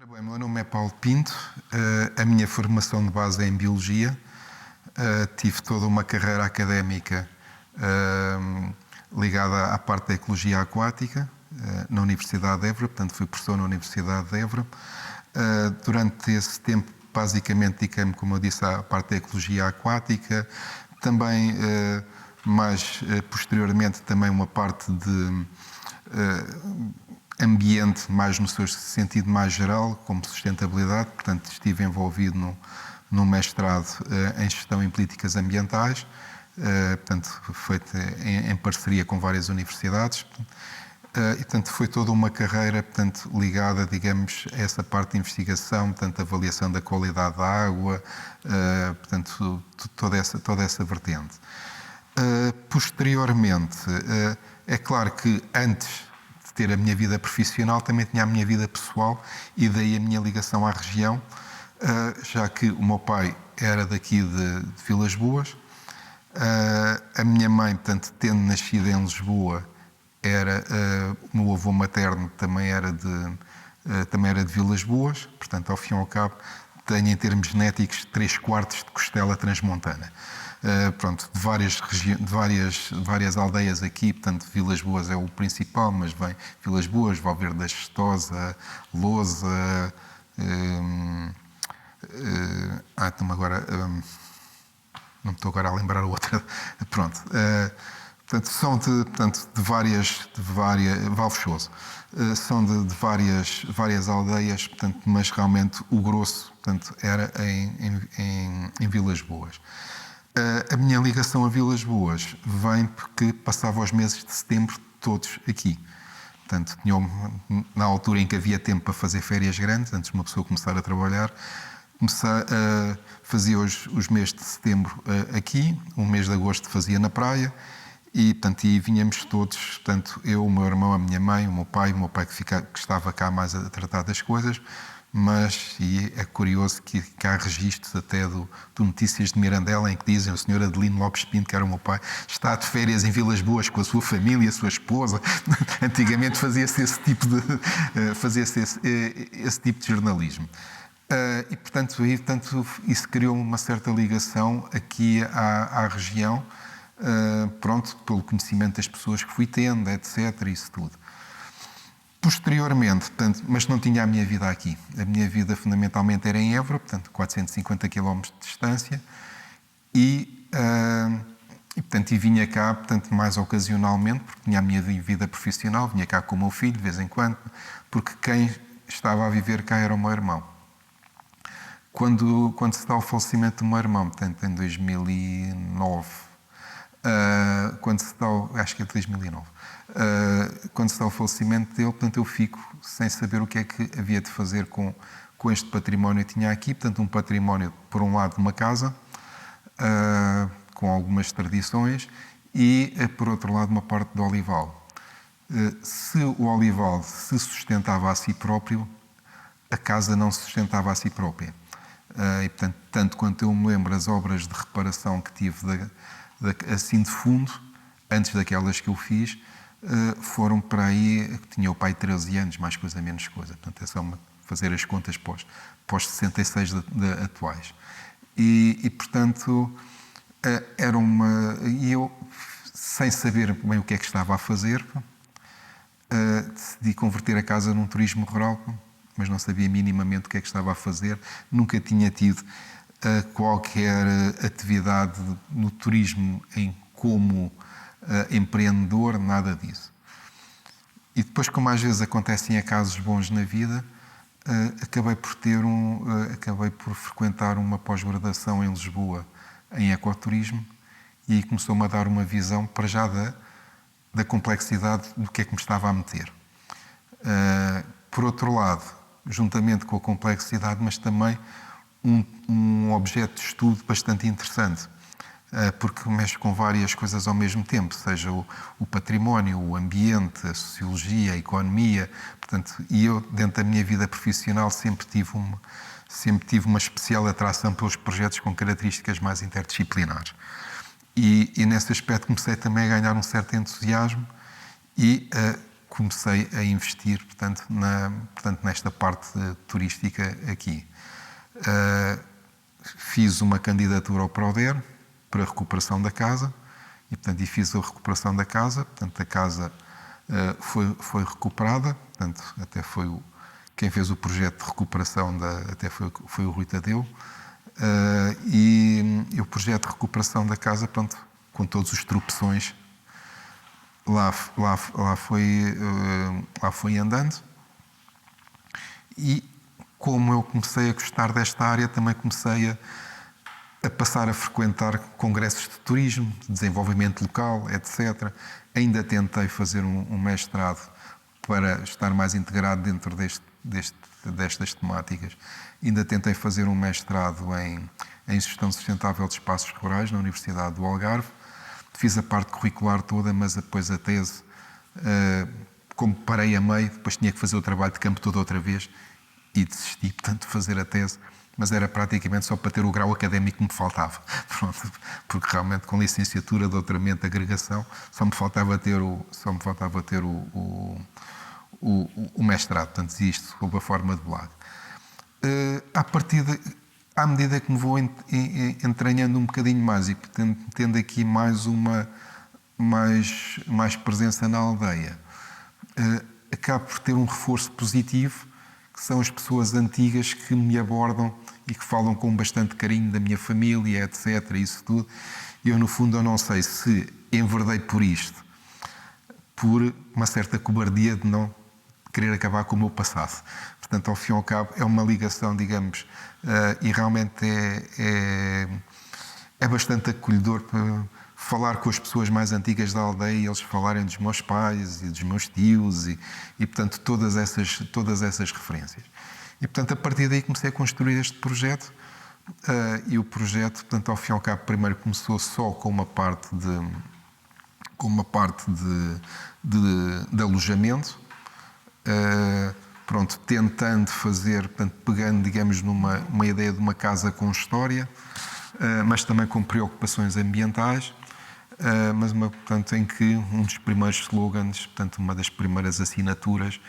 Ora bem, meu nome é Paulo Pinto, a minha formação de base é em Biologia, tive toda uma carreira académica ligada à parte da Ecologia Aquática na Universidade de Évora, portanto fui professor na Universidade de Évora. Durante esse tempo, basicamente, dediquei-me, como eu disse, à parte da Ecologia Aquática, também, mais posteriormente, também uma parte de ambiente, mais no seu sentido mais geral, como sustentabilidade, portanto estive envolvido no mestrado em Gestão em Políticas Ambientais, portanto feito em parceria com várias universidades, e portanto foi toda uma carreira, portanto, ligada, digamos, a essa parte de investigação, portanto avaliação da qualidade da água, portanto toda essa vertente. Posteriormente, é claro que antes ter a minha vida profissional, também tinha a minha vida pessoal e daí a minha ligação à região, já que o meu pai era daqui de Vilas Boas, a minha mãe, portanto, tendo nascido em Lisboa, o meu avô materno também era de Vilas Boas, portanto, ao fim e ao cabo, tenho em termos genéticos 3/4 de costela transmontana. Pronto, de várias aldeias aqui, portanto, Vilas Boas é o principal, mas vem Vilas Boas, Valverde da Gestosa, Lousa, não me estou agora a lembrar a outra, pronto. Portanto, são de várias Valfechoso, são de várias aldeias, portanto, mas realmente o grosso, portanto, era em Vilas Boas. A minha ligação a Vilas Boas vem porque passava os meses de setembro todos aqui. Portanto, na altura em que havia tempo para fazer férias grandes, antes de uma pessoa começar a trabalhar, fazia os meses de setembro aqui, o mês de agosto fazia na praia, e portanto, vinhamos todos, portanto, eu, o meu irmão, a minha mãe, o meu pai que estava cá mais a tratar das coisas, mas e é curioso que há registros até do Notícias de Mirandela em que dizem o Sr. Adelino Lopes Pinto, que era o meu pai, está de férias em Vilas Boas com a sua família, a sua esposa. Antigamente fazia-se esse tipo de jornalismo. E portanto isso criou uma certa ligação aqui à região, pronto, pelo conhecimento das pessoas que fui tendo, etc., isso tudo. Posteriormente, portanto, mas não tinha a minha vida aqui. A minha vida fundamentalmente era em Évora, portanto 450 km de distância, e vinha cá, portanto, mais ocasionalmente, porque tinha a minha vida profissional, vinha cá com o meu filho de vez em quando, porque quem estava a viver cá era o meu irmão. Quando se dá o falecimento do meu irmão, portanto, em 2009, acho que é de 2009, quando se dá o falecimento dele, portanto, eu fico sem saber o que é que havia de fazer com este património que tinha aqui. Portanto, um património, por um lado, de uma casa, com algumas tradições, e, por outro lado, uma parte do olival. Se o olival se sustentava a si próprio, a casa não se sustentava a si própria. E, portanto, tanto quanto eu me lembro, as obras de reparação que tive assim de fundo, antes daquelas que eu fiz, foram para aí, tinha o pai 13 anos, mais coisa, menos coisa. Portanto, é só fazer as contas pós 66 atuais. E portanto, e eu, sem saber bem o que é que estava a fazer, decidi converter a casa num turismo rural, mas não sabia minimamente o que é que estava a fazer. Nunca tinha tido qualquer atividade no turismo como empreendedor, nada disso. E depois, como às vezes acontecem acasos bons na vida, acabei por frequentar uma pós-graduação em Lisboa em ecoturismo, e aí começou-me a dar uma visão para já da complexidade do que é que me estava a meter. Por outro lado, juntamente com a complexidade, mas também um objeto de estudo bastante interessante, porque mexe com várias coisas ao mesmo tempo, seja o património, o ambiente, a sociologia, a economia. Portanto, e eu, dentro da minha vida profissional, sempre tive uma especial atração pelos projetos com características mais interdisciplinares. E nesse aspecto comecei também a ganhar um certo entusiasmo e comecei a investir, portanto, nesta parte turística aqui. Fiz uma candidatura ao Proder para a recuperação da casa e fiz a recuperação da casa. Portanto, a casa foi recuperada. Portanto, até foi quem fez o projeto de recuperação até foi o Rui Tadeu. E o projeto de recuperação da casa, pronto, com todos os tropeções, lá foi andando. E como eu comecei a gostar desta área, também comecei a passar a frequentar congressos de turismo, de desenvolvimento local, etc. Ainda tentei fazer um mestrado para estar mais integrado dentro destas temáticas. Ainda tentei fazer um mestrado em gestão sustentável de espaços rurais na Universidade do Algarve. Fiz a parte curricular toda, mas depois a tese, como parei a meio, depois tinha que fazer o trabalho de campo todo outra vez e desisti, portanto, de fazer a tese, mas era praticamente só para ter o grau académico que me faltava. Pronto, porque realmente com licenciatura, doutoramento, agregação, só me faltava ter o mestrado, portanto, isto sob a forma de blog. À medida que me vou entranhando um bocadinho mais e tendo aqui mais presença na aldeia, acabo por ter um reforço positivo, que são as pessoas antigas que me abordam e que falam com bastante carinho da minha família, etc. Isso tudo. Eu, no fundo, eu não sei se enverdei por isto, por uma certa cobardia de não querer acabar com o meu passado. Portanto, ao fim e ao cabo, é uma ligação, digamos, e realmente é bastante acolhedor para falar com as pessoas mais antigas da aldeia e eles falarem dos meus pais e dos meus tios e portanto, todas essas referências. E, portanto, a partir daí comecei a construir este projeto e o projeto, portanto, ao fim e ao cabo, primeiro começou só com uma parte de alojamento, pronto, tentando fazer, portanto, pegando, digamos, numa ideia de uma casa com história, mas também com preocupações ambientais, mas portanto, em que um dos primeiros slogans, portanto, uma das primeiras assinaturas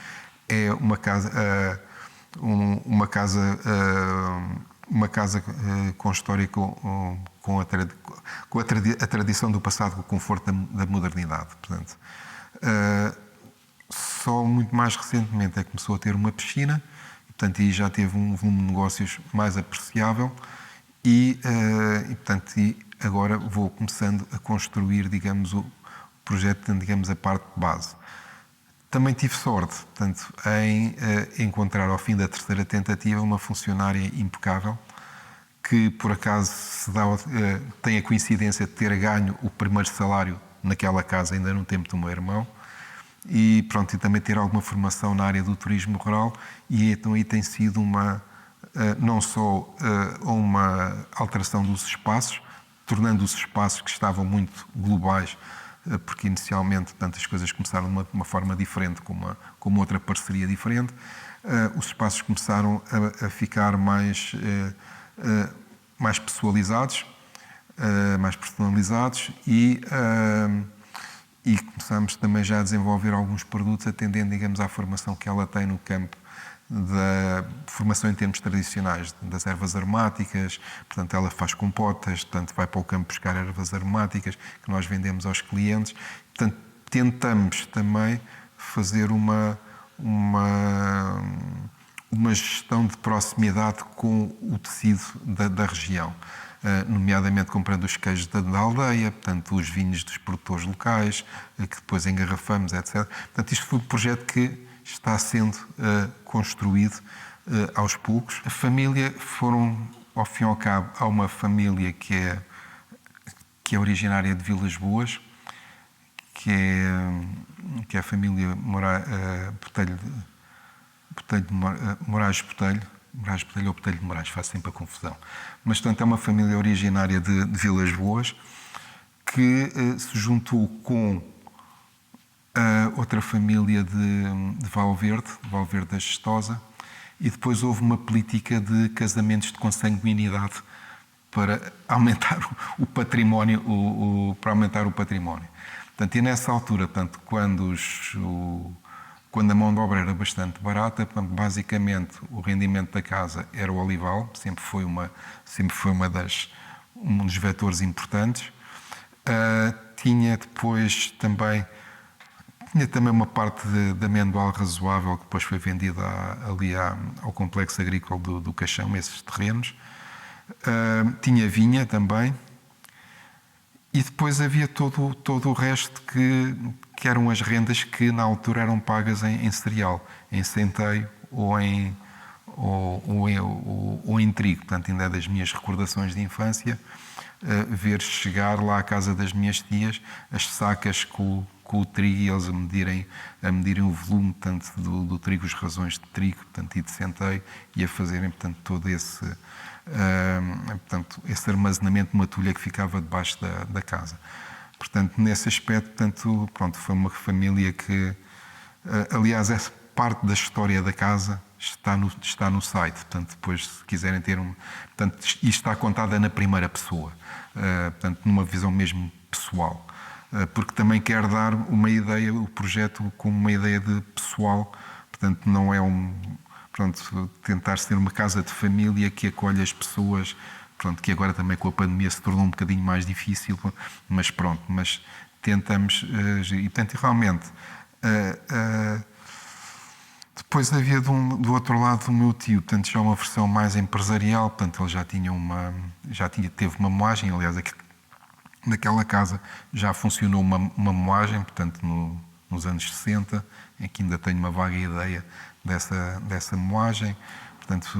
é uma casa com história, com a tradição do passado, com o conforto da modernidade. Portanto, só muito mais recentemente é que começou a ter uma piscina, e, portanto, aí já teve um volume de negócios mais apreciável e agora vou começando a construir, digamos, o projeto, digamos, a parte de base. Também tive sorte, portanto, em encontrar ao fim da terceira tentativa uma funcionária impecável que, por acaso, tem a coincidência de ter ganho o primeiro salário naquela casa ainda no tempo do meu irmão e, pronto, e também ter alguma formação na área do turismo rural e então aí tem sido não só uma alteração dos espaços, tornando os espaços que estavam muito globais, porque inicialmente, portanto, as coisas começaram de uma forma diferente, com uma outra parceria diferente. Os espaços começaram a ficar mais pessoalizados, mais personalizados e começamos também já a desenvolver alguns produtos atendendo, digamos, à formação que ela tem no campo da formação em termos tradicionais das ervas aromáticas. Portanto, ela faz compotas, portanto, vai para o campo buscar ervas aromáticas que nós vendemos aos clientes. Portanto, tentamos também fazer uma gestão de proximidade com o tecido da região, nomeadamente comprando os queijos da aldeia, portanto, os vinhos dos produtores locais, que depois engarrafamos, etc. Portanto, isto foi um projeto que está sendo construído aos poucos. A família ao fim e ao cabo, há uma família que é originária de Vilas Boas, que é a família Moraes Botelho ou Botelho de Moraes, faço sempre a confusão. Mas, portanto, é uma família originária de Vilas Boas que se juntou com outra família de Valverde da Gestosa, e depois houve uma política de casamentos de consanguinidade para aumentar o património, para aumentar o património. Portanto, e nessa altura, portanto, quando quando a mão de obra era bastante barata, portanto, basicamente o rendimento da casa era o olival, sempre foi um dos vetores importantes. Tinha também uma parte de amendoal razoável que depois foi vendida ali ao complexo agrícola do Caixão, esses terrenos. Tinha vinha também. E depois havia todo o resto que eram as rendas que na altura eram pagas em cereal, em centeio ou em trigo. Portanto, ainda é das minhas recordações de infância, ver chegar lá à casa das minhas tias as sacas com o trigo e eles a medirem o volume, tanto do trigo, as razões de trigo, portanto, e de centeio, e a fazerem, portanto, todo esse armazenamento de uma tulha que ficava debaixo da casa. Portanto, nesse aspecto, portanto, pronto, foi uma família que, aliás, essa parte da história da casa está no site. Portanto, depois, se quiserem ter portanto, isto está contada na primeira pessoa, portanto, numa visão mesmo pessoal, porque também quer dar uma ideia, o projeto como uma ideia de pessoal, portanto, não é tentar ser uma casa de família que acolhe as pessoas, que agora também com a pandemia se tornou um bocadinho mais difícil, mas tentamos, e portanto, realmente, depois havia do outro lado do meu tio, portanto, já uma versão mais empresarial, portanto, ele teve uma moagem, aliás, naquela casa já funcionou uma moagem, portanto, nos anos 60, em que ainda tenho uma vaga ideia dessa moagem, portanto,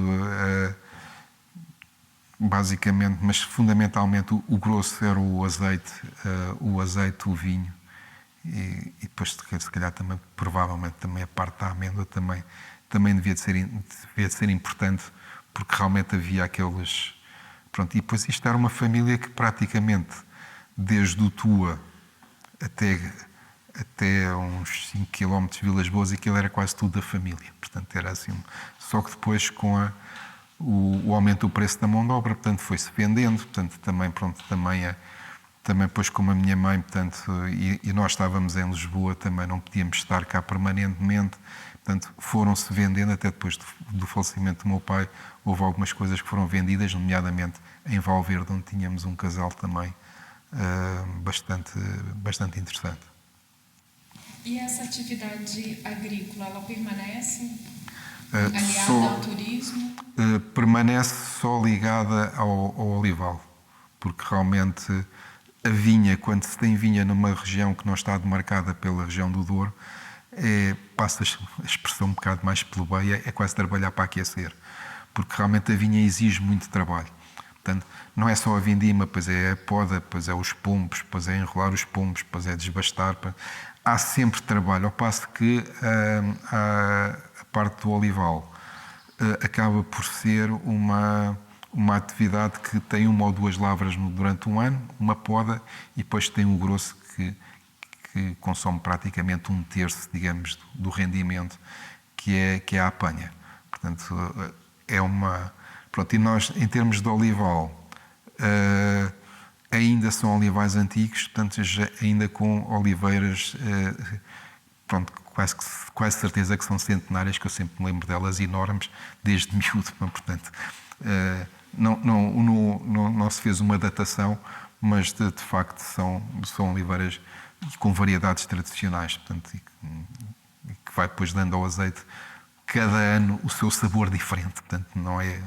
basicamente, mas fundamentalmente o grosso era o azeite, o vinho e depois se calhar também, provavelmente também a parte da amêndoa também devia de ser importante, porque realmente havia aqueles... Pronto, e depois isto era uma família que praticamente desde o Tua até uns 5 km de Vilas Boas, aquilo era quase tudo da família. Portanto, era assim. Só que depois, com o aumento do preço da mão de obra, portanto, foi-se vendendo. Portanto, também depois, como a minha mãe, portanto, e nós estávamos em Lisboa, também não podíamos estar cá permanentemente. Portanto, foram-se vendendo, até depois do falecimento do meu pai, houve algumas coisas que foram vendidas, nomeadamente em Valverde, onde tínhamos um casal também bastante interessante. E essa atividade agrícola, ela permanece aliada ao turismo? Permanece só ligada ao olival, porque realmente a vinha, quando se tem vinha numa região que não está demarcada pela região do Douro, passa a expressão um bocado mais plebeia, é quase trabalhar para aquecer, porque realmente a vinha exige muito trabalho. Portanto, não é só a vindima, pois é a poda, pois é os pombos, pois é enrolar os pombos, pois é desbastar. Há sempre trabalho, ao passo que a parte do olival acaba por ser uma atividade que tem uma ou duas lavras durante um ano, uma poda, e depois tem o grosso que consome praticamente 1/3, digamos, do rendimento, que é a apanha. Portanto, é uma... Pronto, e nós, em termos de olival, ainda são olivais antigos, portanto, ainda com oliveiras, pronto, quase certeza que são centenárias, que eu sempre me lembro delas enormes, desde miúdo, portanto, não se fez uma datação, mas de facto são oliveiras com variedades tradicionais, portanto, e que vai depois dando ao azeite, cada ano, o seu sabor diferente, portanto, não é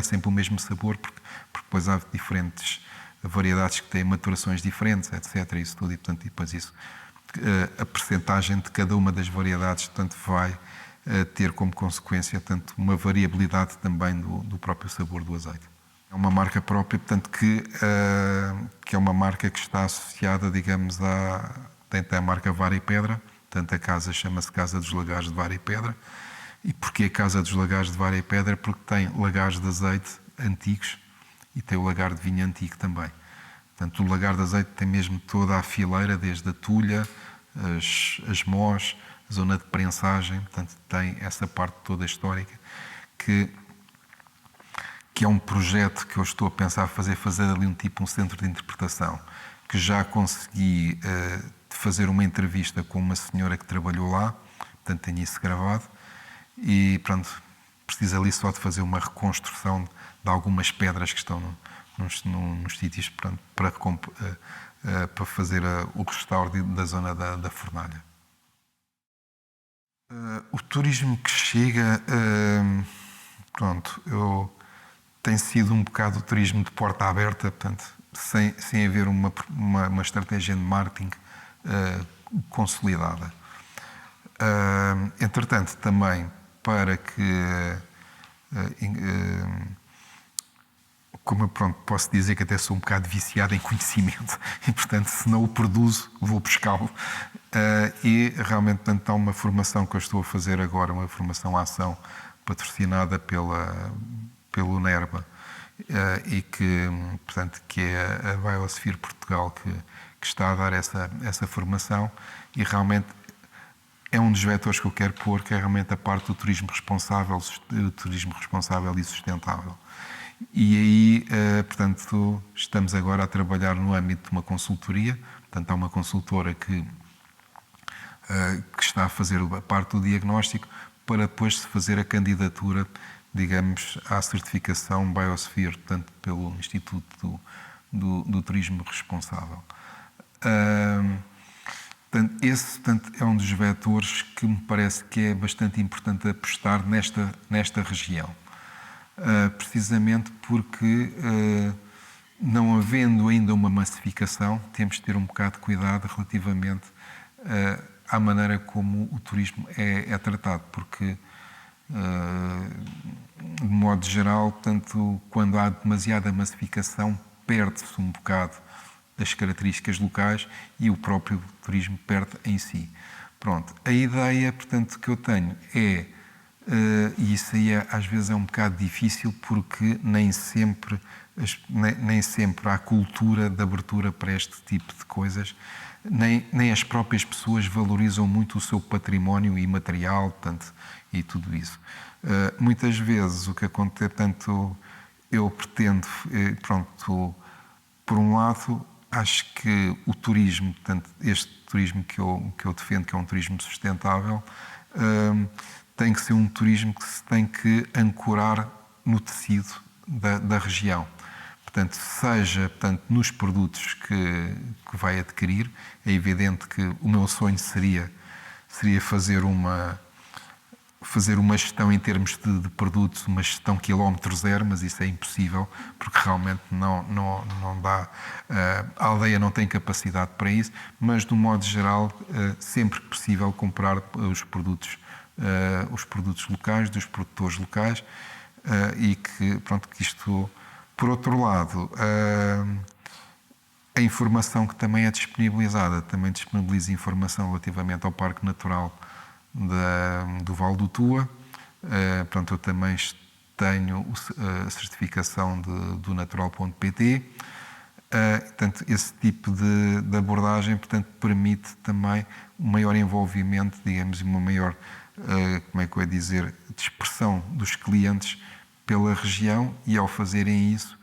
sempre o mesmo sabor, porque depois há diferentes variedades que têm maturações diferentes, etc. Isso tudo, e portanto, depois isso, a percentagem de cada uma das variedades, portanto, vai ter como consequência, portanto, uma variabilidade também do próprio sabor do azeite. É uma marca própria, portanto, que é uma marca que está associada, digamos, tem a marca Vara e Pedra, portanto, a casa chama-se Casa dos Lagares de Vara e Pedra. E porquê a Casa dos Lagares de Vara e Pedra? Porque tem lagares de azeite antigos e tem o lagar de vinho antigo também. Portanto, o lagar de azeite tem mesmo toda a fileira, desde a tulha, as mós, a zona de prensagem, portanto, tem essa parte toda histórica, que é um projeto que eu estou a pensar fazer ali um centro de interpretação, que já consegui fazer uma entrevista com uma senhora que trabalhou lá, portanto tenho isso gravado e pronto, preciso ali só de fazer uma reconstrução de algumas pedras que estão nos sítios, portanto, para fazer o restauro da zona da fornalha. O turismo que chega, pronto, tem sido um bocado o turismo de porta aberta, portanto, sem haver uma estratégia de marketing consolidada. Entretanto, também para que, como eu posso dizer que até sou um bocado viciado em conhecimento e, portanto, se não o produzo, vou buscá-lo. E realmente, portanto, há uma formação que eu estou a fazer agora, uma formação à ação patrocinada pelo NERBA e que é a Biosphere Portugal que está a dar essa formação e realmente é um dos vetores que eu quero pôr, que é realmente a parte do turismo responsável e sustentável. E aí, portanto, estamos agora a trabalhar no âmbito de uma consultoria. Portanto, há uma consultora que está a fazer a parte do diagnóstico para depois se fazer a candidatura, digamos, à certificação Biosphere, portanto, pelo Instituto do Turismo Responsável. Portanto, é um dos vetores que me parece que é bastante importante apostar nesta região. Precisamente porque, não havendo ainda uma massificação, temos de ter um bocado de cuidado relativamente à maneira como o turismo é tratado, porque, de modo geral, portanto, quando há demasiada massificação, perde-se um bocado das características locais e o próprio turismo perde em si. Pronto, a ideia, portanto, que eu tenho é, e isso aí às vezes é um bocado difícil porque nem sempre há cultura de abertura para este tipo de coisas, nem as próprias pessoas valorizam muito o seu património imaterial, portanto, e tudo isso. Muitas vezes o que acontece, portanto, eu pretendo, pronto, por um lado, acho que o turismo, portanto, este turismo que eu defendo, que é um turismo sustentável, tem que ser um turismo que se tem que ancorar no tecido da região. Portanto, seja nos produtos que vai adquirir. É evidente que o meu sonho seria fazer uma gestão em termos de produtos, uma gestão quilómetro zero, mas isso é impossível, porque realmente não dá, a aldeia não tem capacidade para isso, mas de um modo geral, sempre que possível, comprar os produtos locais, dos produtores locais, e que isto, por outro lado, a informação que também é disponibilizada, também disponibiliza informação relativamente ao Parque Natural do Vale do Tua. Eu também tenho a certificação do natural.pt. Portanto, esse tipo de abordagem, portanto, permite também um maior envolvimento, digamos, e uma maior, como é que eu ia dizer, dispersão dos clientes pela região, e ao fazerem isso,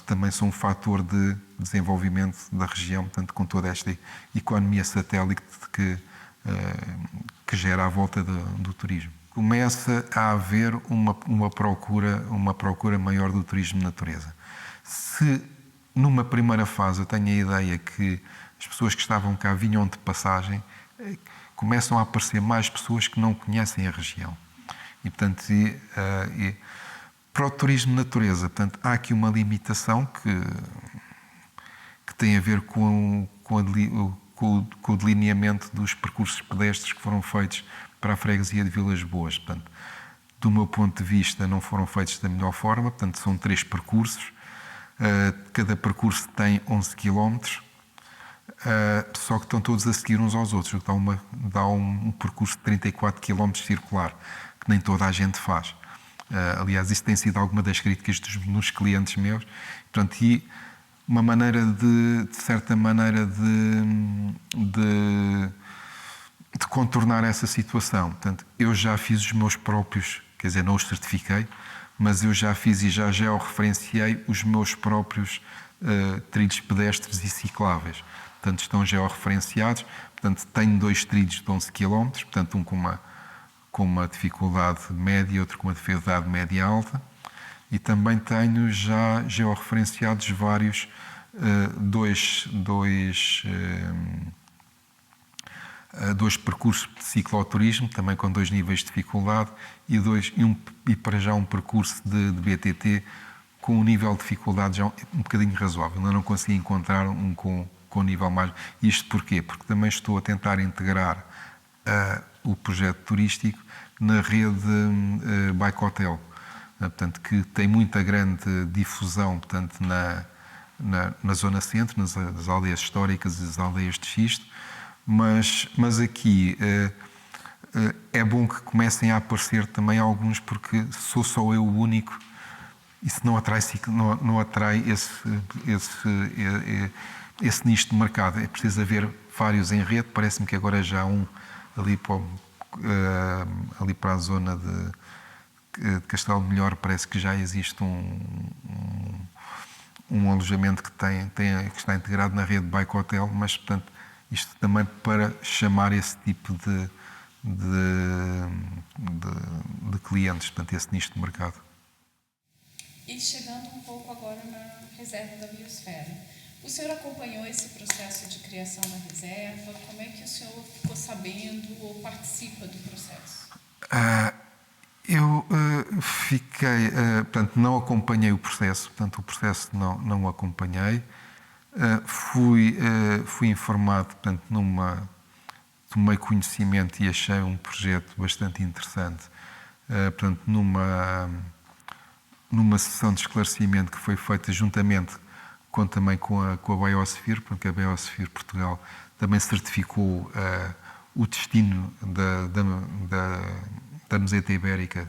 também são um fator de desenvolvimento da região, portanto, com toda esta economia satélite que gera à volta do turismo. Começa a haver uma procura maior do turismo de natureza. Se numa primeira fase eu tenho a ideia que as pessoas que estavam cá vinham de passagem, começam a aparecer mais pessoas que não conhecem a região. E, portanto, para o turismo de natureza, portanto, há aqui uma limitação que tem a ver com o delineamento dos percursos pedestres que foram feitos para a freguesia de Vilas Boas. Portanto, do meu ponto de vista, não foram feitos da melhor forma. Portanto, são 3 percursos. Cada percurso tem 11 km, só que estão todos a seguir uns aos outros, o que dá um percurso de 34 km circular, que nem toda a gente faz. Aliás, isso tem sido alguma das críticas dos clientes meus. Portanto, e uma maneira de certa maneira, de contornar essa situação. Portanto, eu já fiz os meus próprios, quer dizer, não os certifiquei, mas eu já fiz e já georreferenciei os meus próprios trilhos pedestres e cicláveis. Portanto, estão georreferenciados. Portanto, tenho 2 trilhos de 11 km, portanto, um com uma dificuldade média e outro com uma dificuldade média alta. E também tenho já georreferenciados vários, dois percursos de cicloturismo, também com 2 níveis de dificuldade, e para já um percurso de BTT com um nível de dificuldade já um bocadinho razoável. Eu não consegui encontrar um com nível mais... Isto porquê? Porque também estou a tentar integrar o projeto turístico na rede Bike Hotel, portanto, que tem muita grande difusão, portanto, na zona centro, nas aldeias históricas e as aldeias de xisto, mas aqui é bom que comecem a aparecer também alguns, porque sou só eu o único. Isso não atrai esse nicho de mercado. É preciso haver vários em rede. Parece-me que agora já há um ali para a zona de Castelo Melhor, parece que já existe um alojamento que está integrado na rede Bike Hotel, mas, portanto, isto também para chamar esse tipo de clientes, portanto, esse nicho de mercado. E chegando um pouco agora na reserva da biosfera, o senhor acompanhou esse processo de criação da reserva? Como é que o senhor ficou sabendo ou participa do processo? Eu fiquei, portanto, não acompanhei o processo, não o acompanhei. Fui informado, portanto, tomei conhecimento e achei um projeto bastante interessante, portanto, numa sessão de esclarecimento que foi feita juntamente também com a Biosphere, porque a Biosphere Portugal também certificou o destino da Meseta Ibérica,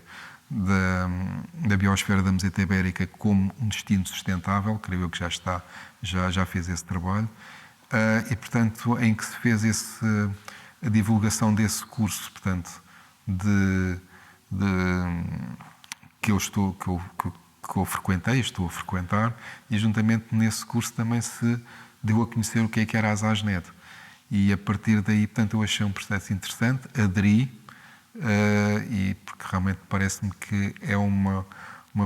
da biosfera da Meseta Ibérica, como um destino sustentável. Creio eu que já fez esse trabalho, e, portanto, em que se fez a divulgação desse curso, portanto, que eu frequentei, estou a frequentar, e juntamente nesse curso também se deu a conhecer o que era a ASASNet. E a partir daí, portanto, eu achei um processo interessante, aderi, e porque realmente parece-me que é uma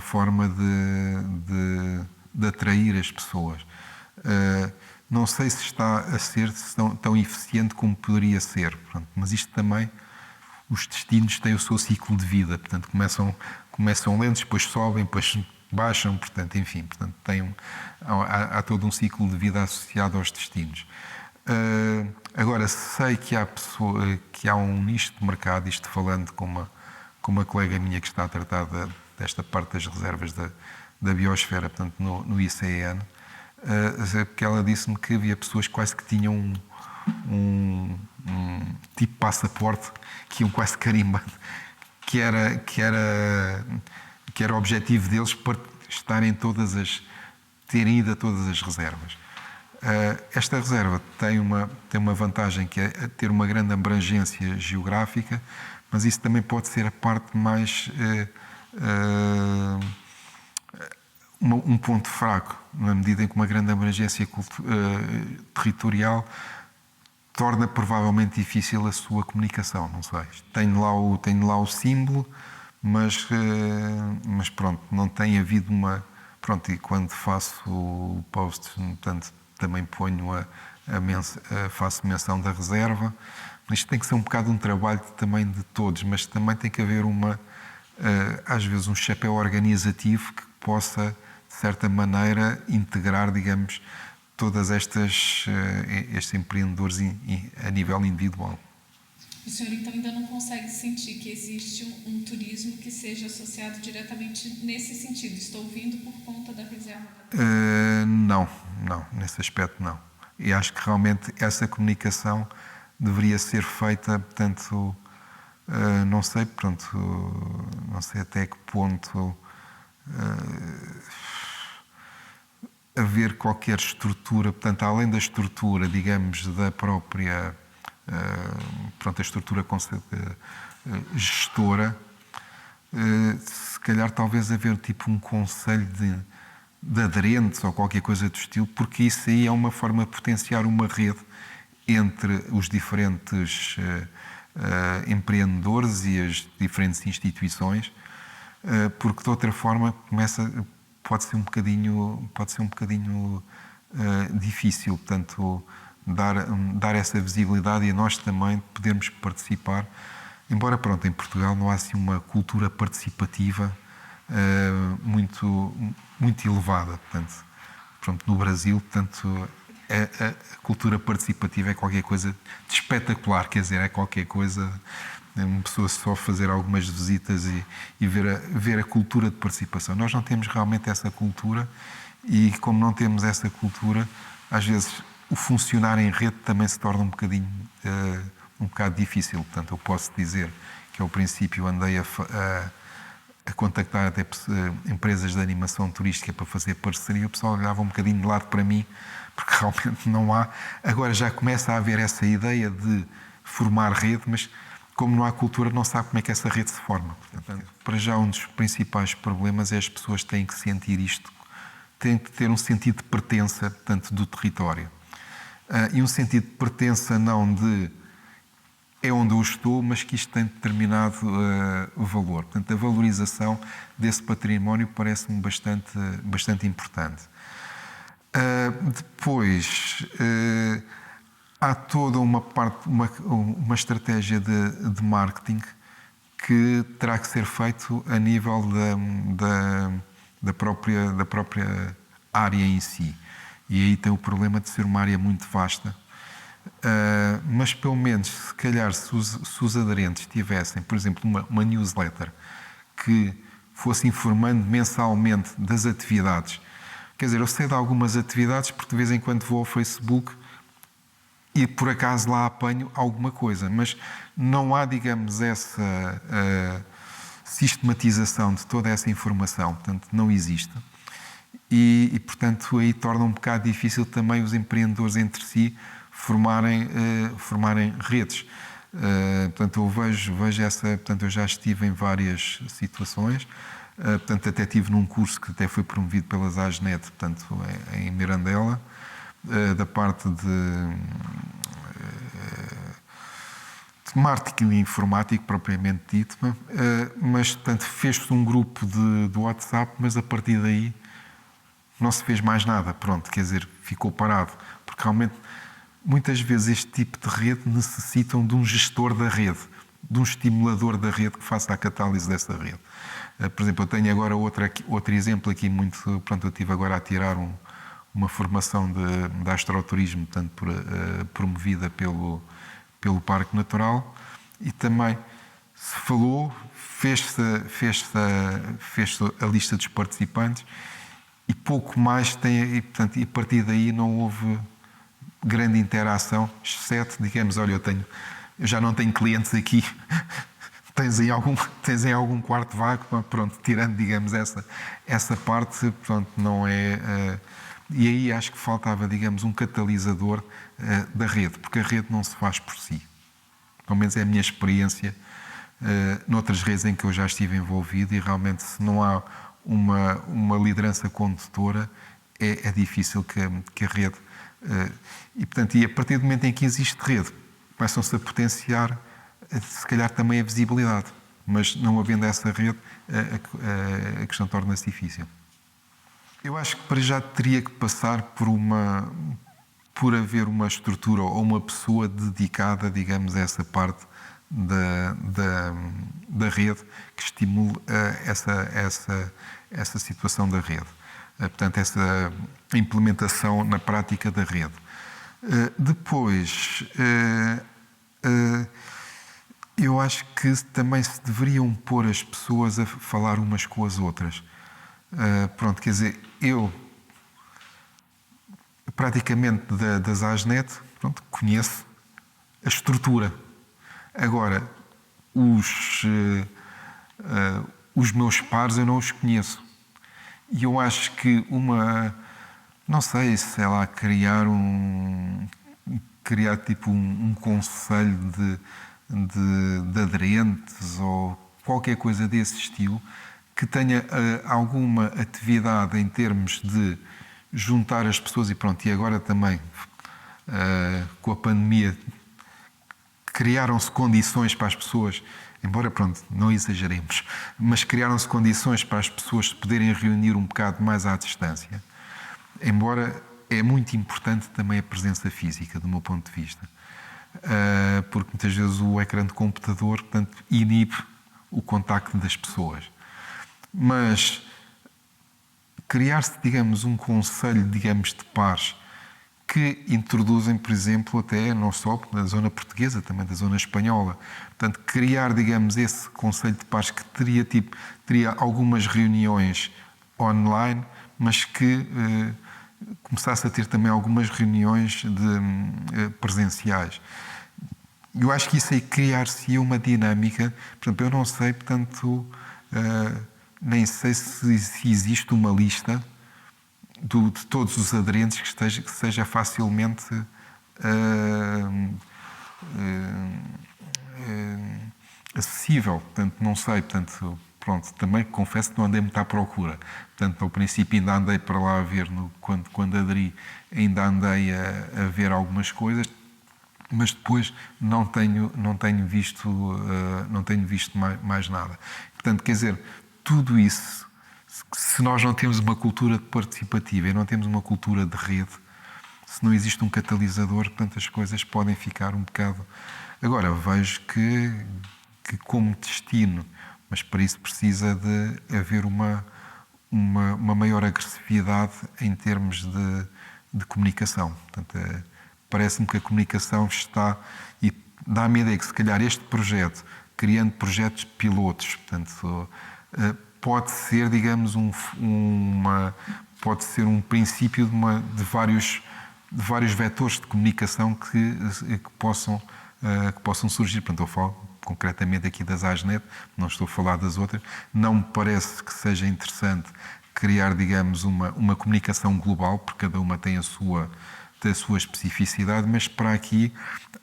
forma de atrair as pessoas. Não sei se está a ser tão eficiente como poderia ser, portanto, mas isto também, os destinos têm o seu ciclo de vida, portanto, começam lentos, depois sobem, depois baixam, portanto, enfim, portanto, há todo um ciclo de vida associado aos destinos. Agora, sei que há um nicho de mercado, isto falando com uma colega minha que está a tratar desta parte das reservas da biosfera, portanto, no ICN, que ela disse-me que havia pessoas que quase que tinham um tipo passaporte, que iam quase carimbando, que era o objetivo deles para terem ido a todas as reservas. Esta reserva tem uma vantagem, que é ter uma grande abrangência geográfica, mas isso também pode ser a parte mais um ponto fraco, na medida em que uma grande abrangência territorial torna provavelmente difícil a sua comunicação. Não sei. Tenho lá o símbolo, mas pronto, não tem havido uma... Pronto, e quando faço o post, portanto, também ponho faço menção da reserva. Isto tem que ser um bocado um trabalho também de todos, mas também tem que haver às vezes um chapéu organizativo que possa, de certa maneira, integrar, digamos, todas estes empreendedores a nível individual. O senhor, então, ainda não consegue sentir que existe um turismo que seja associado diretamente nesse sentido? Estou ouvindo por conta da reserva? Não, nesse aspecto não. E acho que realmente essa comunicação deveria ser feita, portanto, não sei até que ponto haver qualquer estrutura, portanto, além da estrutura, digamos, da própria, a estrutura gestora, se calhar talvez haver tipo um conselho de aderentes ou qualquer coisa do estilo, porque isso aí é uma forma de potenciar uma rede entre os diferentes empreendedores e as diferentes instituições, porque de outra forma pode ser um bocadinho difícil, portanto, dar essa visibilidade e a nós também podermos participar. Embora, pronto, em Portugal não há assim uma cultura participativa muito elevada. Portanto, pronto, no Brasil, portanto, a cultura participativa é qualquer coisa de espetacular, quer dizer, é qualquer coisa, uma pessoa só fazer algumas visitas e ver a cultura de participação. Nós não temos realmente essa cultura e, como não temos essa cultura, às vezes o funcionar em rede também se torna um bocado difícil. Portanto, eu posso dizer que ao princípio andei a contactar até empresas de animação turística para fazer parceria, o pessoal olhava um bocadinho de lado para mim, porque realmente não há. Agora já começa a haver essa ideia de formar rede, mas como não há cultura, não sabe como é que essa rede se forma. Portanto, para já, um dos principais problemas é as pessoas têm que sentir isto, têm que ter um sentido de pertença, portanto, do território. E um sentido de pertença não de é onde eu estou, mas que isto tem determinado valor. Portanto, a valorização desse património parece-me bastante importante. Depois, há toda uma estratégia de marketing que terá que ser feito a nível da própria área em si. E aí tem o problema de ser uma área muito vasta. Mas pelo menos, se calhar, se os aderentes tivessem, por exemplo, uma newsletter que fosse informando mensalmente das atividades. Quer dizer, eu sei de algumas atividades porque de vez em quando vou ao Facebook e por acaso lá apanho alguma coisa, mas não há, digamos, essa sistematização de toda essa informação, portanto, não existe. E, portanto, aí torna um bocado difícil também os empreendedores entre si formarem redes. Portanto, eu vejo essa. Portanto, eu já estive em várias situações. Portanto, até estive num curso que até foi promovido pelas ASNET, portanto, em Mirandela, da parte de marketing informático, propriamente dito. Mas, portanto, fez-se um grupo de WhatsApp, mas a partir daí não se fez mais nada. Pronto, quer dizer, ficou parado. Porque realmente, muitas vezes, este tipo de rede necessitam de um gestor da rede, de um estimulador da rede que faça a catálise dessa rede. Por exemplo, eu tenho agora outro exemplo aqui muito... Pronto, eu estive agora a tirar uma formação de astroturismo, portanto, promovida pelo Parque Natural, e também se falou, fez-se a lista dos participantes e pouco mais e a partir daí não houve grande interação, exceto, digamos, olha, eu já não tenho clientes aqui, tens em algum quarto vago, pronto, tirando, digamos, essa parte, pronto, não é... E aí acho que faltava, digamos, um catalisador da rede, porque a rede não se faz por si. Pelo menos é a minha experiência noutras redes em que eu já estive envolvido, e realmente, se não há uma liderança condutora, é difícil que a rede... E, portanto, a partir do momento em que existe rede, começam-se a potenciar, se calhar, também a visibilidade. Mas não havendo essa rede, a questão torna-se difícil. Eu acho que para já teria que passar por haver uma estrutura ou uma pessoa dedicada, digamos, a essa parte da rede que estimule essa situação da rede. Portanto, essa implementação na prática da rede. Depois, eu acho que também se deveriam pôr as pessoas a falar umas com as outras. Pronto, quer dizer, eu praticamente das ASNET, pronto, conheço a estrutura. Agora, os meus pares eu não os conheço. E eu acho que não sei, sei lá, criar tipo um conselho de aderentes ou qualquer coisa desse estilo que tenha alguma atividade em termos de juntar as pessoas e pronto, e agora também com a pandemia, criaram-se condições para as pessoas, embora, pronto, não exageremos, mas criaram-se condições para as pessoas se poderem reunir um bocado mais à distância. Embora é muito importante também a presença física, do meu ponto de vista. Porque muitas vezes o ecrã de computador, portanto, inibe o contacto das pessoas. Mas criar-se, digamos, um conselho, digamos, de pares que introduzem, por exemplo, até não só na zona portuguesa, também da zona espanhola. Portanto, criar, digamos, esse conselho de pares que teria algumas reuniões online, mas que começasse a ter também algumas reuniões presenciais. Eu acho que isso aí criar-se uma dinâmica. Por exemplo, eu não sei, portanto, nem sei se existe uma lista de todos os aderentes que seja facilmente acessível. Portanto, não sei. Portanto, pronto, também confesso que não andei muito à procura. Portanto, ao princípio ainda andei para lá a ver, quando aderi, ainda andei a ver algumas coisas, mas depois não tenho visto mais nada. Portanto, quer dizer, tudo isso, se nós não temos uma cultura participativa e não temos uma cultura de rede, se não existe um catalisador, portanto, as coisas podem ficar um bocado... Agora, vejo que como destino, mas para isso precisa de haver uma maior agressividade em termos de comunicação. Portanto, parece-me que a comunicação está... E dá-me a ideia que, se calhar, este projeto, criando projetos pilotos, portanto, pode ser, digamos, pode ser um princípio de vários vetores de comunicação que possam surgir. Portanto, eu falo concretamente aqui das ASNET, não estou a falar das outras. Não me parece que seja interessante criar, digamos, uma comunicação global, porque cada uma tem a sua especificidade, mas para aqui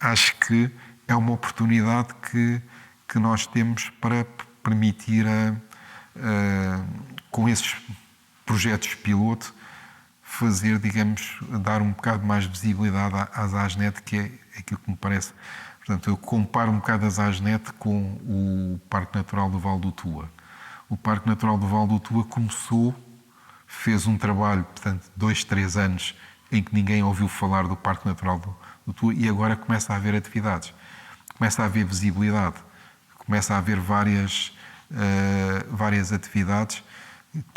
acho que é uma oportunidade que nós temos para permitir, com esses projetos piloto, fazer, digamos, dar um bocado mais visibilidade às ASNET, que é aquilo que me parece. Portanto, eu comparo um bocado as ASNET com o Parque Natural do Vale do Tua. O Parque Natural do Vale do Tua fez um trabalho, portanto, 2, 3 anos em que ninguém ouviu falar do Parque Natural do Tua, e agora começa a haver atividades, começa a haver visibilidade, começa a haver várias atividades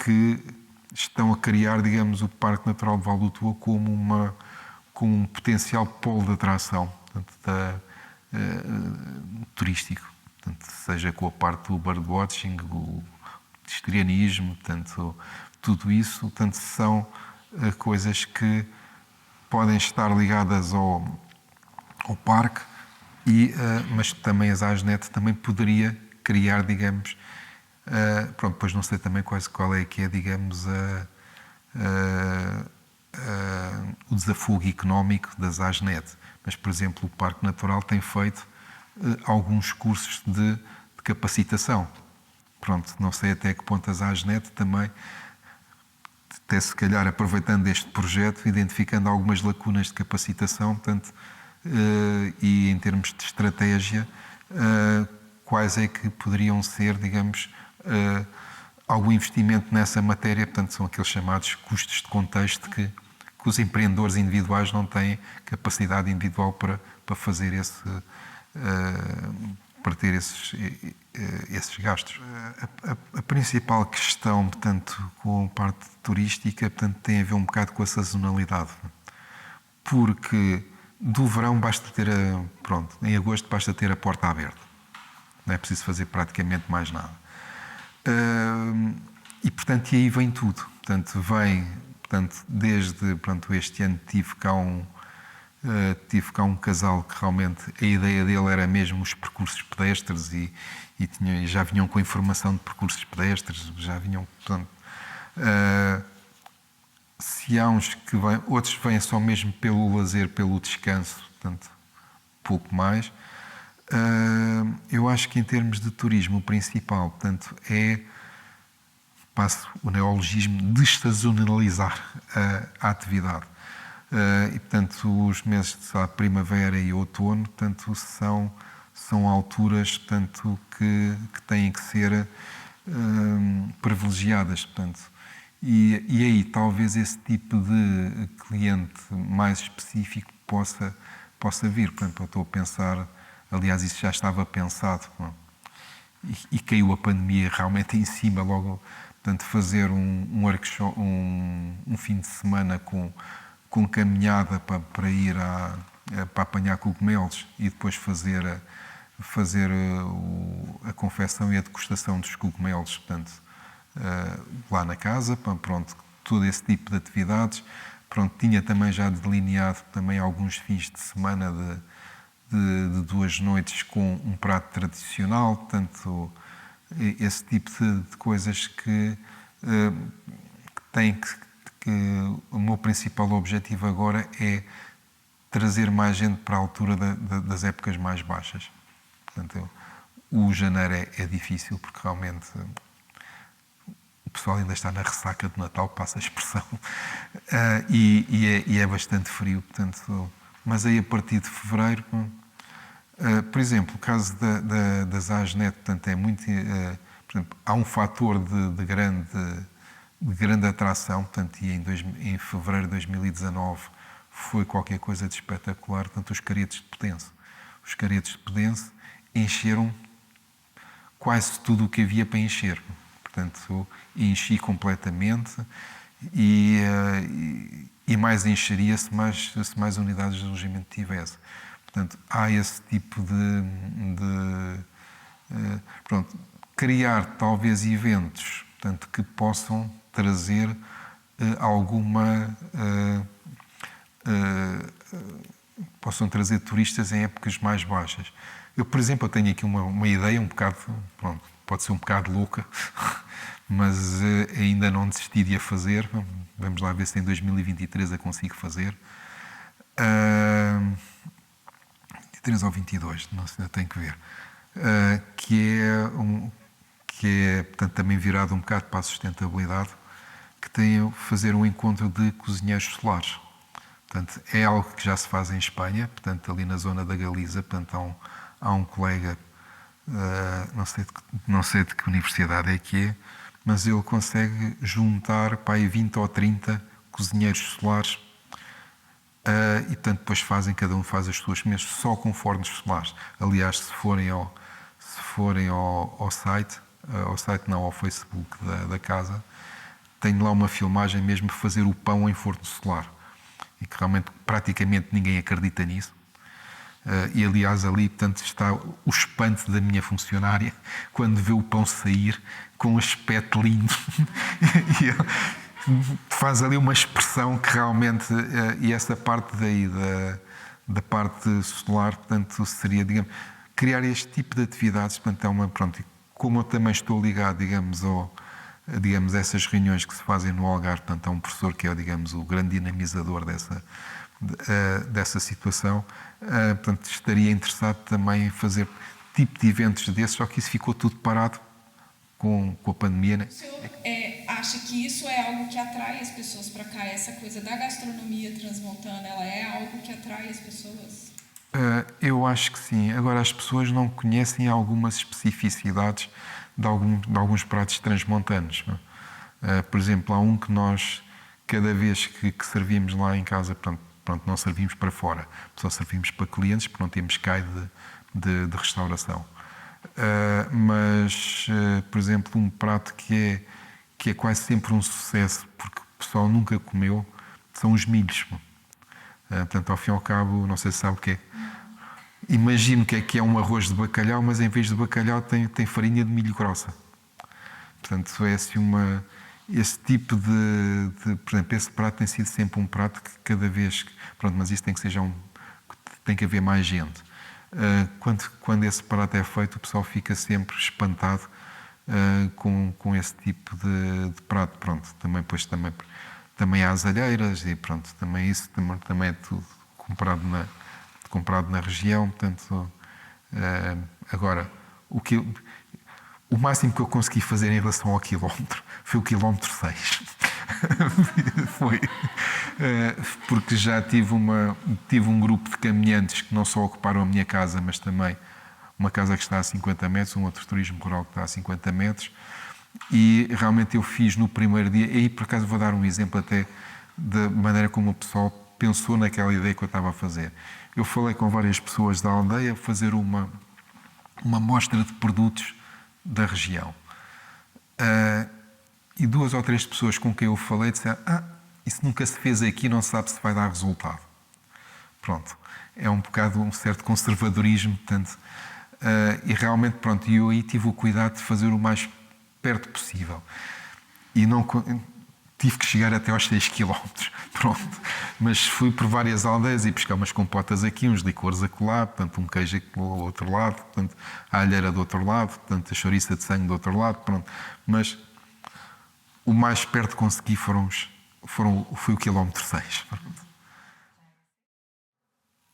que estão a criar, digamos, o Parque Natural do Vale do Tua como um potencial polo de atração, portanto, turístico, portanto, seja com a parte do birdwatching, o historianismo, portanto, tudo isso, portanto, são coisas que podem estar ligadas ao parque, mas também as ASNET também poderia criar, digamos, pronto, depois não sei também qual é que é, digamos, o desafogo económico das ASNET. Mas, por exemplo, o Parque Natural tem feito alguns cursos de capacitação. Pronto, não sei até que ponto as ASNET também, até se calhar aproveitando este projeto, identificando algumas lacunas de capacitação, portanto, e em termos de estratégia, quais é que poderiam ser, digamos, algum investimento nessa matéria. Portanto, são aqueles chamados custos de contexto que os empreendedores individuais não têm capacidade individual para fazer para ter esses gastos. A principal questão, portanto, com a parte turística, portanto, tem a ver um bocado com a sazonalidade. Porque do verão basta ter em agosto basta ter a porta aberta. Não é preciso fazer praticamente mais nada. E, portanto, e aí vem tudo. Portanto, desde este ano tive cá um casal que realmente a ideia dele era mesmo os percursos pedestres e já vinham com informação de percursos pedestres, já vinham, portanto, se há uns que vêm, outros vêm só mesmo pelo lazer, pelo descanso, portanto, pouco mais. Eu acho que em termos de turismo o principal, portanto, passo o neologismo, destazonalizar a atividade. E, portanto, os meses de primavera e outono, portanto, são alturas, portanto, que têm que ser privilegiadas, portanto. E aí, talvez esse tipo de cliente mais específico possa vir. Portanto, eu estou a pensar, aliás, isso já estava pensado, e caiu a pandemia realmente em cima logo. Portanto, fazer um workshop, um fim de semana com caminhada para ir para apanhar cogumelos e depois fazer a confecção e a degustação dos cogumelos, portanto, lá na casa, pronto, todo esse tipo de atividades. Pronto, tinha também já delineado também alguns fins de semana de 2 noites com um prato tradicional, portanto, esse tipo de coisas que tem que o meu principal objetivo agora é trazer mais gente para a altura das épocas mais baixas. Portanto, o janeiro é difícil porque realmente o pessoal ainda está na ressaca de Natal, passa a expressão, e é bastante frio, portanto, mas aí a partir de fevereiro, por exemplo, o caso das ASNET, portanto, é muito, por exemplo, há um fator de grande atração, portanto, e em fevereiro de 2019 foi qualquer coisa de espetacular, portanto, os caretos de Podense. Os caretos de Podense encheram quase tudo o que havia para encher. Portanto, enchi completamente e mais encheria se mais unidades de alojamento tivesse. Portanto, há esse tipo pronto, criar talvez eventos, portanto, que possam trazer possam trazer turistas em épocas mais baixas. Eu, por exemplo, tenho aqui uma ideia um bocado, pronto, pode ser um bocado louca, mas ainda não desisti de a fazer. Vamos lá ver se em 2023 a consigo fazer. 23 ou 22, não sei, tenho que ver. Que é, portanto, também virado um bocado para a sustentabilidade, que tem a fazer um encontro de cozinheiros solares. Portanto, é algo que já se faz em Espanha, portanto, ali na zona da Galiza. Portanto, há um colega, não sei de que universidade é que é, mas ele consegue juntar para aí 20 ou 30 cozinheiros solares, e portanto depois cada um faz as suas comidas só com fornos solares. Aliás, se forem ao site não, ao Facebook da casa, tenho lá uma filmagem mesmo de fazer o pão em forno solar, e que realmente praticamente ninguém acredita nisso. E aliás ali, portanto, está o espanto da minha funcionária quando vê o pão sair com um aspecto lindo. E faz ali uma expressão que realmente, e essa parte daí da parte solar, portanto, seria, digamos, criar este tipo de atividades. Portanto, pronto, como eu também estou ligado, digamos, a essas reuniões que se fazem no Algarve, portanto, há um professor que é, digamos, o grande dinamizador dessa situação. Portanto, estaria interessado também em fazer tipo de eventos desses, só que isso ficou tudo parado com a pandemia, né? O senhor acha que isso é algo que atrai as pessoas para cá? Essa coisa da gastronomia transmontana, ela é algo que atrai as pessoas? Eu acho que sim. Agora, as pessoas não conhecem algumas especificidades de alguns pratos transmontanos. Por exemplo, há um que nós, cada vez que servimos lá em casa, pronto, não servimos para fora, só servimos para clientes, porque não temos CAI de restauração. Mas, por exemplo, um prato que é quase sempre um sucesso, porque o pessoal nunca comeu, são os milhos. Portanto, ao fim e ao cabo, não sei se sabe o que é. Imagino que é um arroz de bacalhau, mas em vez de bacalhau tem farinha de milho grossa. Portanto, é assim esse tipo por exemplo, esse prato tem sido sempre um prato que cada vez... Pronto, mas isso tem que ser tem que haver mais gente. Quando esse prato é feito, o pessoal fica sempre espantado com esse tipo de prato. Pronto, também há as alheiras e pronto, também isso também é tudo comprado na região. Portanto, agora, o máximo que eu consegui fazer em relação ao quilómetro foi o quilómetro 6. Foi. Porque já tive um grupo de caminhantes que não só ocuparam a minha casa, mas também uma casa que está a 50 metros, um outro turismo rural que está a 50 metros. E realmente eu fiz no primeiro dia, e aí por acaso vou dar um exemplo até da maneira como o pessoal pensou naquela ideia que eu estava a fazer. Eu falei com várias pessoas da aldeia a fazer uma mostra de produtos da região. E 2 ou 3 pessoas com quem eu falei disseram: isso nunca se fez aqui, não se sabe se vai dar resultado. Pronto. É um bocado um certo conservadorismo, portanto, e realmente, pronto, eu aí tive o cuidado de fazer o mais perto possível. E não tive que chegar até aos 6 km, pronto. Mas fui por várias aldeias e buscar umas compotas aqui, uns licores acolá, portanto, um queijo aqui do outro lado, portanto, a alheira do outro lado, portanto, a chouriça de sangue do outro lado, pronto. Mas o mais perto que consegui foi o quilómetro 6.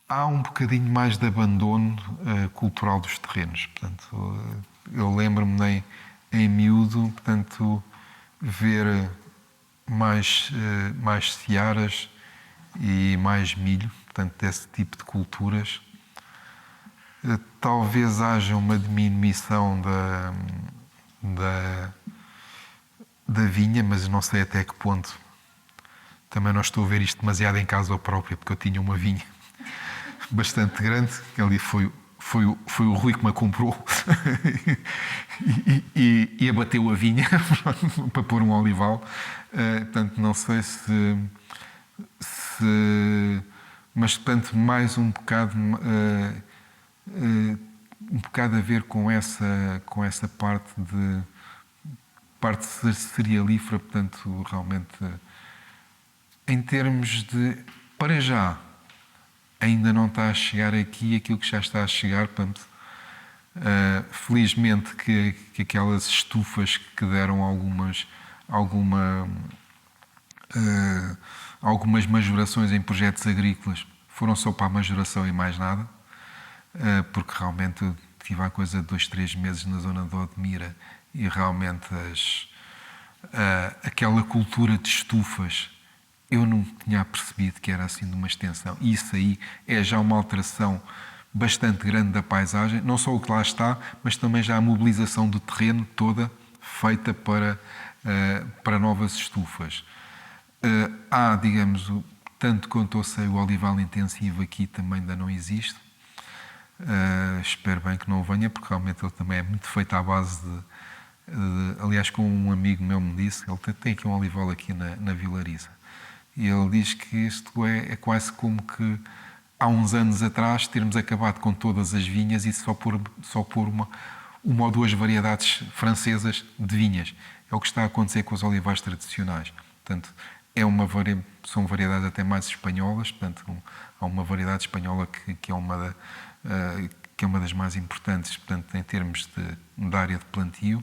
Há um bocadinho mais de abandono cultural dos terrenos. Portanto, eu lembro-me em miúdo, portanto, ver mais searas e mais milho, portanto, desse tipo de culturas. Talvez haja uma diminuição da vinha, mas não sei até que ponto. Também não estou a ver isto demasiado em casa própria, porque eu tinha uma vinha bastante grande, que ali foi o Rui que me a comprou e abateu a vinha para pôr um olival. Portanto, não sei se mas, portanto, mais um bocado a ver com essa parte cerealífera, portanto, realmente, em termos de, para já, ainda não está a chegar aqui aquilo que já está a chegar, portanto, felizmente que aquelas estufas que deram algumas majorações em projetos agrícolas foram só para a majoração e mais nada, porque realmente eu tive há coisa de 2, 3 meses na zona de Odmira e realmente aquela cultura de estufas eu não tinha percebido que era assim de uma extensão. E isso aí é já uma alteração bastante grande da paisagem, não só o que lá está, mas também já a mobilização do terreno toda feita para novas estufas. Há, digamos, tanto quanto eu sei, o olival intensivo aqui também ainda não existe. Espero bem que não venha, porque realmente ele também é muito feito à base aliás, como um amigo meu me disse, ele tem aqui um olival aqui na Vilariza. E ele diz que isto é quase como que há uns anos atrás termos acabado com todas as vinhas e só pôr uma ou 2 variedades francesas de vinhas. É o que está a acontecer com os olivais tradicionais. Portanto, são variedades até mais espanholas. Portanto, há uma variedade espanhola que é uma das mais importantes, portanto, em termos de área de plantio.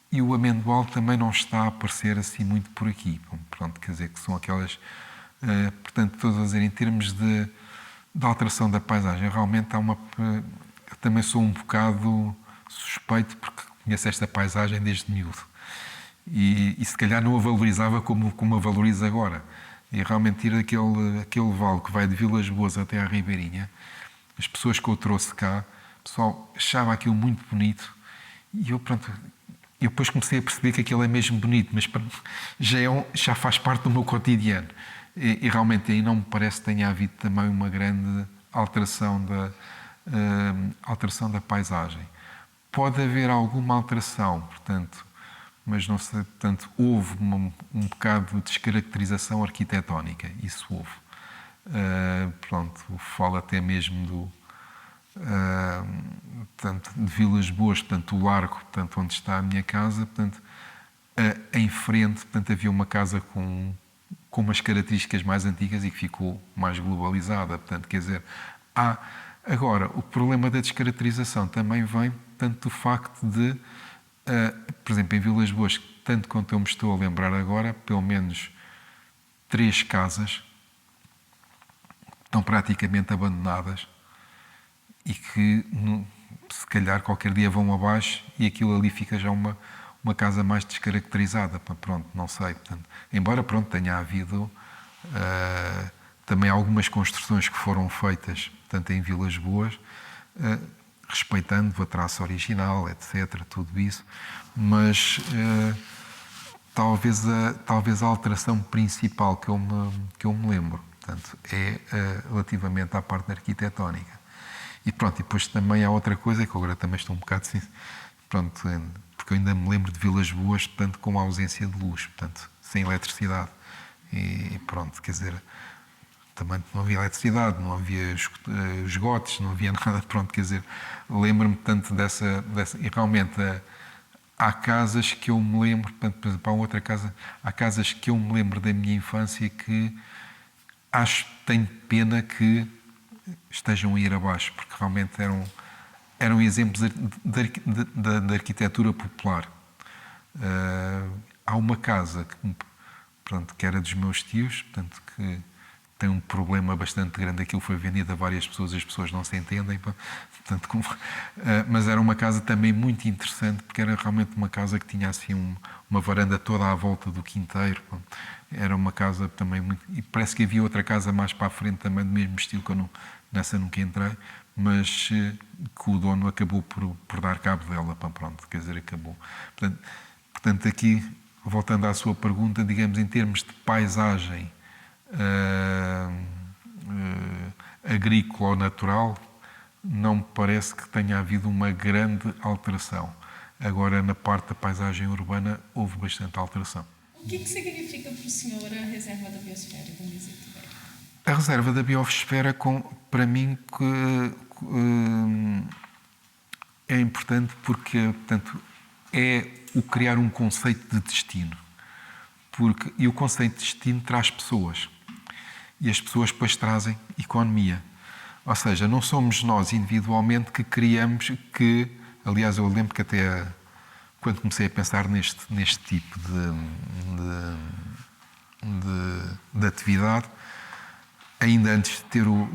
E o amendoal também não está a aparecer assim muito por aqui. Pronto, quer dizer que são aquelas... portanto, estou a dizer, em termos de alteração da paisagem, realmente há uma... Eu também sou um bocado suspeito porque conheço esta paisagem desde miúdo. E se calhar não a valorizava como a valorizo agora. E realmente ir aquele vale que vai de Vilas Boas até à Ribeirinha, as pessoas que eu trouxe cá, o pessoal achava aquilo muito bonito. E eu depois comecei a perceber que aquilo é mesmo bonito, mas já faz parte do meu cotidiano. E realmente aí não me parece que tenha havido também uma grande alteração da paisagem. Pode haver alguma alteração, portanto, mas não sei, portanto, houve um bocado de descaracterização arquitetónica, isso houve. Falo até mesmo portanto, de Vilas Boas, portanto, o largo, portanto, onde está a minha casa, portanto, em frente, portanto, havia uma casa com umas características mais antigas e que ficou mais globalizada, portanto, quer dizer, agora, o problema da descaracterização também vem, portanto, do facto de, por exemplo, em Vilas Boas, tanto quanto eu me estou a lembrar agora, pelo menos 3 casas estão praticamente abandonadas e que se calhar qualquer dia vão abaixo e aquilo ali fica já uma uma casa mais descaracterizada. Pronto, não sei. Portanto, embora pronto, tenha havido também algumas construções que foram feitas, portanto, em Vilas Boas, respeitando a traça original, etc., tudo isso, mas talvez a alteração principal que eu me lembro, portanto, é relativamente à parte arquitetónica. E pronto, e depois também há outra coisa que eu agora também estou um bocado assim, pronto, porque eu ainda me lembro de Vilas Boas, portanto, com a ausência de luz, portanto, sem eletricidade. E pronto, quer dizer, também não havia eletricidade, não havia esgotos, não havia nada, pronto, quer dizer, lembro-me tanto dessa e realmente há casas que eu me lembro, portanto, por exemplo, há outra casa, há casas que eu me lembro da minha infância que acho que tenho pena que estejam a ir abaixo, porque realmente eram exemplos de arquitetura popular. Há uma casa que era dos meus tios, portanto, que tem um problema bastante grande. Aquilo foi vendido a várias pessoas, as pessoas não se entendem. Portanto, mas era uma casa também muito interessante, porque era realmente uma casa que tinha assim uma varanda toda à volta do quinteiro. Era uma casa também muito... E parece que havia outra casa mais para a frente também, do mesmo estilo, que eu nessa nunca entrei, mas que o dono acabou por dar cabo dela. Pronto, quer dizer, acabou. Portanto, aqui, voltando à sua pergunta, digamos, em termos de paisagem agrícola ou natural, não me parece que tenha havido uma grande alteração. Agora, na parte da paisagem urbana, houve bastante alteração. O que significa para o senhor a reserva da biosfera da Mesa Ibérica? A reserva da biosfera, para mim, é importante porque, portanto, é o criar um conceito de destino. E o conceito de destino traz pessoas. E as pessoas depois trazem economia. Ou seja, não somos nós individualmente que criamos aliás, eu lembro que até quando comecei a pensar neste tipo de atividade, ainda antes de ter o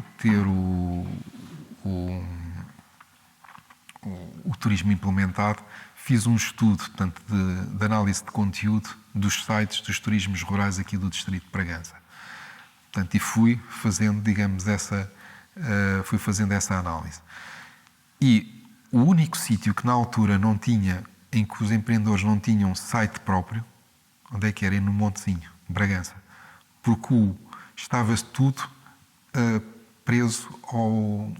turismo implementado, fiz um estudo, portanto, de análise de conteúdo dos sites dos turismos rurais aqui do distrito de Bragança. Portanto, e fui fazendo, digamos, essa análise. E o único sítio que na altura não tinha, em que os empreendedores não tinham site próprio, onde é que era? No Montezinho, Bragança. Porque estava tudo preso ou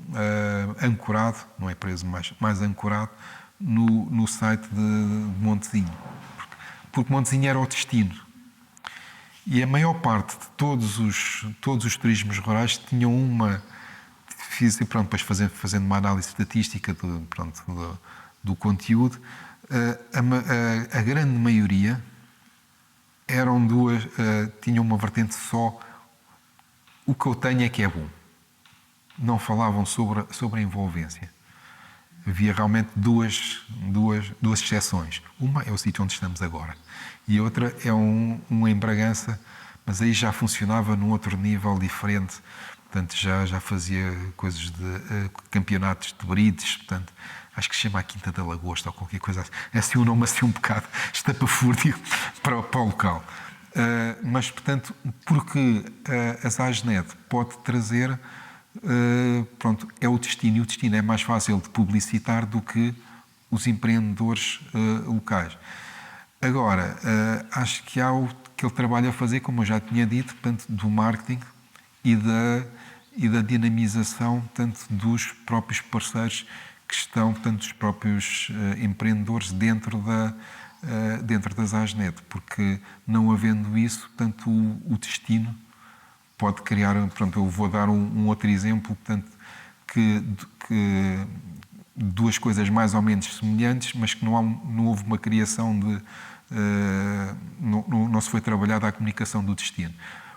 ancorado, não é preso, mas mais ancorado, no site de Montezinho. Porque Montezinho era o destino. E a maior parte de todos os turismos rurais tinham depois fazendo uma análise estatística do conteúdo, a grande maioria eram tinham uma vertente só, o que eu tenho é que é bom. Não falavam sobre a envolvência. Havia realmente duas exceções. Uma é o sítio onde estamos agora e outra é um em Bragança, mas aí já funcionava num outro nível diferente. Portanto, já fazia coisas de campeonatos de brides, portanto, acho que se chama a Quinta da Lagosta ou qualquer coisa assim. É assim um nome assim um bocado estapafúrdio para o local. Mas, portanto, porque a Zasnet pode trazer... é o destino, e o destino é mais fácil de publicitar do que os empreendedores locais. Agora, acho que há aquele trabalho a fazer, como eu já tinha dito, portanto, do marketing e da dinamização, portanto, dos próprios parceiros que estão, portanto, dos próprios empreendedores dentro da Zasnet, porque não havendo isso, portanto, o destino pode criar... Portanto, eu vou dar um outro exemplo, portanto, que duas coisas mais ou menos semelhantes, mas que não houve uma criação não se foi trabalhada a comunicação do destino.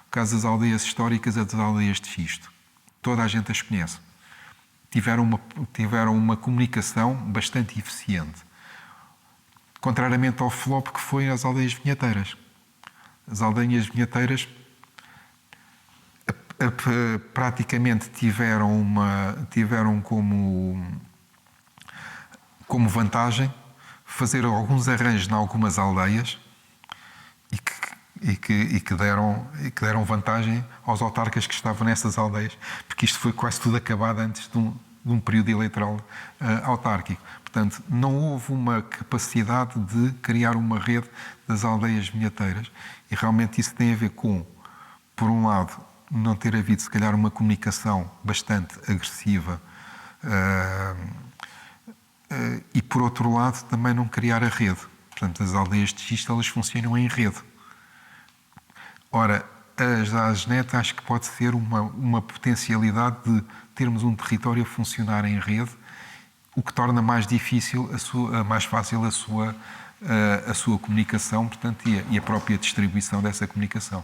O caso das aldeias históricas é das aldeias de Xisto. Toda a gente as conhece. Tiveram uma comunicação bastante eficiente. Contrariamente ao flop que foi as aldeias vinheteiras. As aldeias vinheteiras praticamente tiveram como vantagem fazer alguns arranjos em algumas aldeias e que deram vantagem aos autarcas que estavam nessas aldeias, porque isto foi quase tudo acabado antes de um período eleitoral autárquico. Portanto, não houve uma capacidade de criar uma rede das aldeias vinheteiras, e realmente isso tem a ver com, por um lado, não ter havido, se calhar, uma comunicação bastante agressiva e, por outro lado, também não criar a rede. Portanto, as aldeias de xisto, elas funcionam em rede. Ora, a AGENET acho que pode ser uma potencialidade de termos um território a funcionar em rede, o que torna mais difícil, mais fácil a sua comunicação, portanto, e a própria distribuição dessa comunicação.